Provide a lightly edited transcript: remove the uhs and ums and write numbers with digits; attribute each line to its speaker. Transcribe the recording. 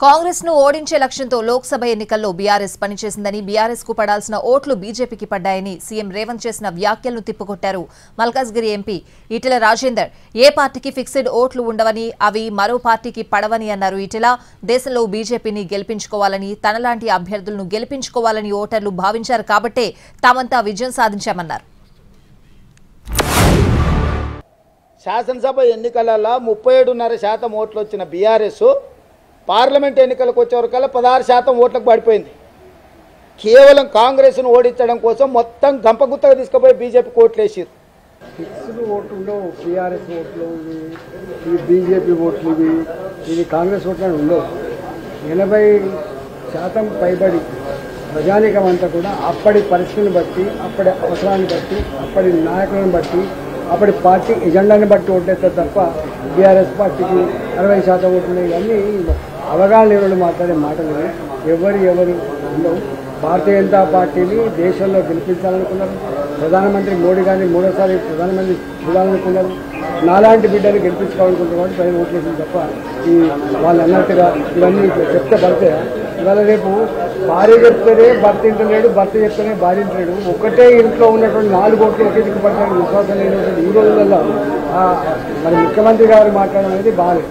Speaker 1: కాంగ్రెస్ ను ఓడించే లక్ష్యంతో లోక్సభ ఎన్నికల్లో బీఆర్ఎస్ పనిచేసిందని బీఆర్ఎస్ కు పడాల్సిన ఓట్లు బీజేపీకి పడ్డాయని సీఎం రేవంత్ చేసిన వ్యాఖ్యలను తిప్పుకొట్టారు మల్కాజ్గిరి ఎంపీ ఈటెల రాజేందర్. ఏ పార్టీకి ఫిక్స్డ్ ఓట్లు ఉండవని, అవి మరో పార్టీకి పడవని అన్నారు ఈటెల. దేశంలో బీజేపీని గెలిపించుకోవాలని, తనలాంటి అభ్యర్థులను గెలిపించుకోవాలని ఓటర్లు భావించారు కాబట్టే తామంతా విజయం సాధించామన్నారు.
Speaker 2: శాసనసభ ఎన్నికలలో 37.5% ఓట్లు వచ్చిన బీఆర్ఎస్ పార్లమెంట్ ఎన్నికలకు వచ్చేవరకల్లా 16% ఓట్లకు పడిపోయింది. కేవలం కాంగ్రెస్ను ఓడించడం కోసం మొత్తం గంపగుత్తగా తీసుకుపోయి బీజేపీకి ఓట్లు వేసారు.
Speaker 3: ఫిక్స్డ్ ఓట్లు టీఆర్ఎస్ ఓట్లు ఇవి బీజేపీ ఓట్లు ఇవి కాంగ్రెస్ ఓట్లు ఉండవు. 80% పైబడి ప్రజానీకం అంతా కూడా అప్పటి పరిస్థితిని బట్టి, అప్పటి అవసరాన్ని బట్టి, అప్పటి నాయకులను బట్టి, అప్పటి పార్టీ ఎజెండాని బట్టి ఓటేస్తారు తప్ప బీఆర్ఎస్ పార్టీకి 60% ఓట్లు ఇవన్నీ అవగాహన లేని మాట్లాడే మాటలు ఎవరు ఉండవు. భారతీయ జనతా పార్టీని దేశంలో గెలిపించాలనుకున్నారు. ప్రధానమంత్రి మోడీ గారిని మూడోసారి ప్రధానమంత్రి చూడాలనుకున్నారు. నాలాంటి బిడ్డని గెలిపించుకోవాలనుకుంటున్నారు కాబట్టి ప్రజలు ఓట్లేసింది తప్ప ఈ వాళ్ళు అన్నట్టుగా ఇవన్నీ చెప్తే పడితే ఇవాళ రేపు భార్య చెప్తేనే భర్త ఇంటలేడు, భర్త చెప్తేనే భార్య ఇంటలేడు. ఒకటే ఇంట్లో ఉన్నటువంటి 4 ఓట్లు ఒకే దిక్కు పడతానికి విశ్వాసం లేనటువంటి ఈ రోజులలో మరి ముఖ్యమంత్రి గారు మాట్లాడడం అనేది బాగాలేదు.